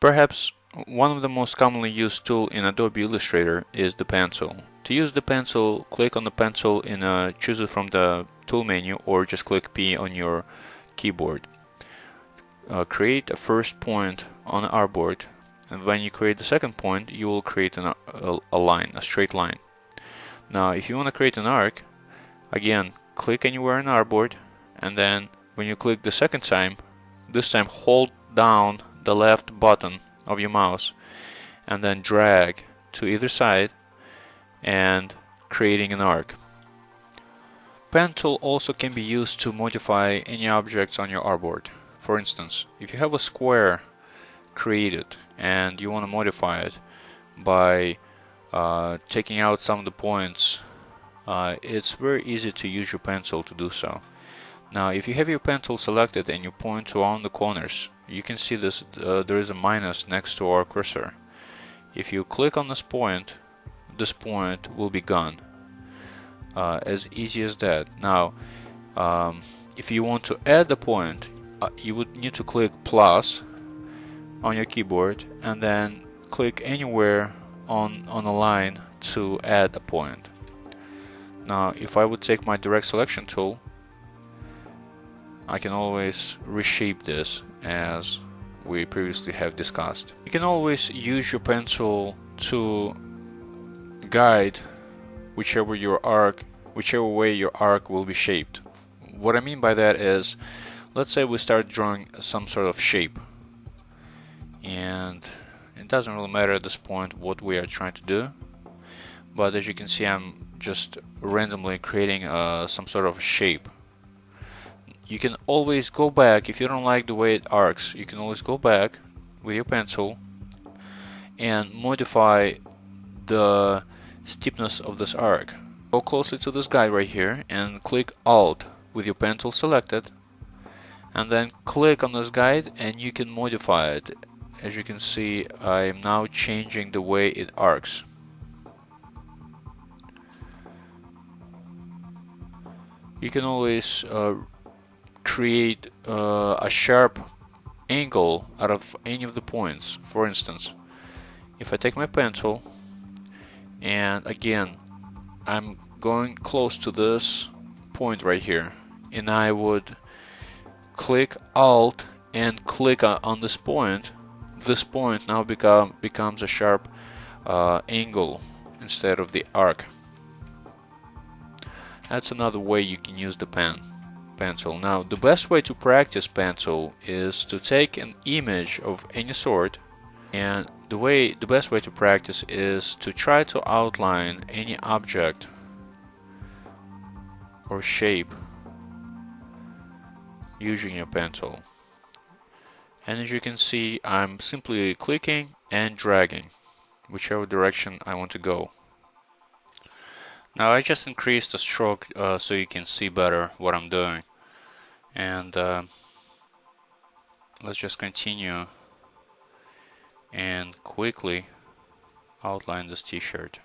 Perhaps one of the most commonly used tools in Adobe Illustrator is the pen tool. To use the pen tool, click on the pen tool choose it from the tool menu, or just click P on your keyboard. Create a first point on the artboard, and when you create the second point, you will create a line, a straight line. Now, if you want to create an arc, again, click anywhere on the artboard, and then when you click the second time, this time hold down the left button of your mouse and then drag to either side and creating an arc. Pen tool also can be used to modify any objects on your artboard. For instance, if you have a square created and you want to modify it by taking out some of the points, it's very easy to use your pen tool to do so. Now, if you have your pen tool selected and you point around the corners, you can see this. There is a minus next to our cursor. If you click on this point will be gone. As easy as that. Now, if you want to add the point, you would need to click plus on your keyboard and then click anywhere on a line to add a point. Now, if I would take my direct selection tool, I can always reshape this as we previously have discussed. You can always use your pen tool to guide whichever way your arc will be shaped. What I mean by that is, let's say we start drawing some sort of shape, and it doesn't really matter at this point what we are trying to do, but as you can see, I'm just randomly creating some sort of shape. You can always go back. If you don't like the way it arcs, you can always go back with your pen tool and modify the steepness of this arc. Go closely to this guide right here and click Alt with your pen tool selected, and then click on this guide and you can modify it. As you can see, I am now changing the way it arcs. You can always create a sharp angle out of any of the points. For instance, if I take my pen tool and again I'm going close to this point right here, and I would click Alt and click on this point now becomes a sharp angle instead of the arc. That's another way you can use the pen tool. Now, the best way to practice pen tool is to take an image of any sort, and the best way to practice is to try to outline any object or shape using your pen tool. And as you can see, I'm simply clicking and dragging whichever direction I want to go. Now, I just increased the stroke so you can see better what I'm doing. And let's just continue and quickly outline this t-shirt.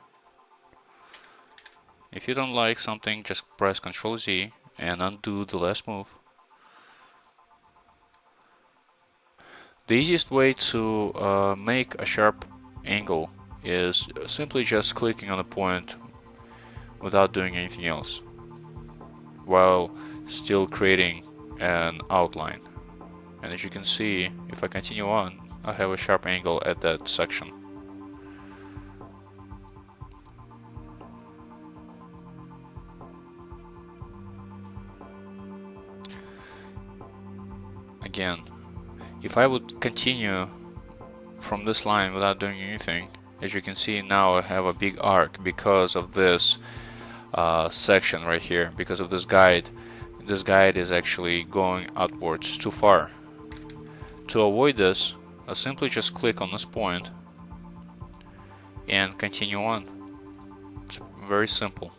If you don't like something, just press Ctrl Z and undo the last move. The easiest way to make a sharp angle is simply just clicking on a point without doing anything else, while still creating an outline. And as you can see, if I continue on, I have a sharp angle at that section. Again, if I would continue from this line without doing anything, as you can see, now I have a big arc because of this section right here, because of this guide. This guide is actually going outwards too far. To avoid this, I simply just click on this point and continue on. It's very simple.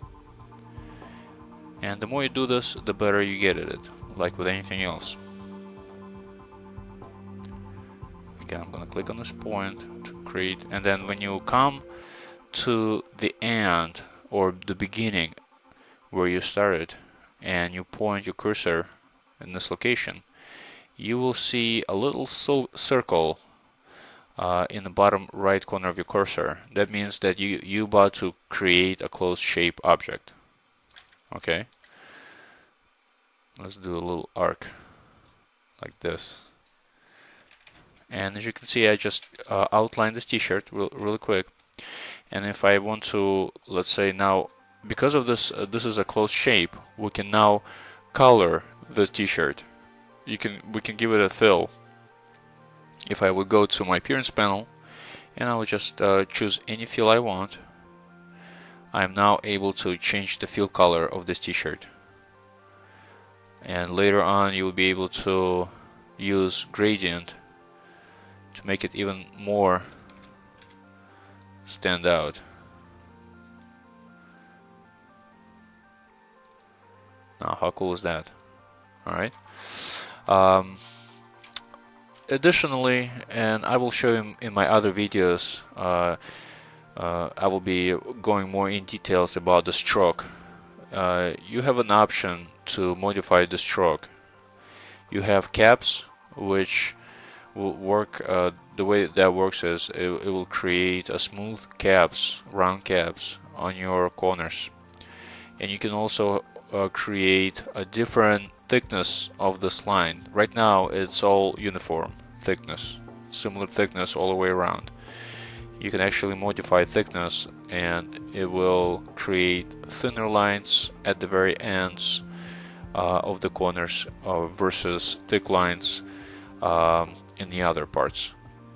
And the more you do this, the better you get at it, like with anything else. Again, I'm going to click on this point to create, and then when you come to the end or the beginning where you started and you point your cursor in this location, you will see a little circle in the bottom right corner of your cursor. That means that you about to create a closed shape object. Okay, let's do a little arc like this. And as you can see, I just outlined this t-shirt really quick. And if I want to, let's say now, because of this, this is a closed shape, we can now color the t-shirt. We can give it a fill. If I would go to my appearance panel and I would just choose any fill I want, I'm now able to change the fill color of this t-shirt. And later on, you will be able to use gradient to make it even more stand out. Now, how cool is that? Alright. Additionally, and I will show you in my other videos, I will be going more in details about the stroke. You have an option to modify the stroke. You have caps, which will work. The way that works is it will create a smooth caps, round caps on your corners, and you can also create a different thickness of this line. Right now it's all uniform thickness, similar thickness all the way around. You can actually modify thickness and it will create thinner lines at the very ends of the corners versus thick lines in the other parts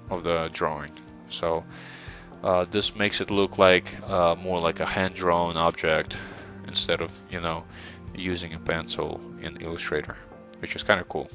of the drawing. So this makes it look like more like a hand-drawn object instead of, using a pencil in Illustrator, which is kind of cool.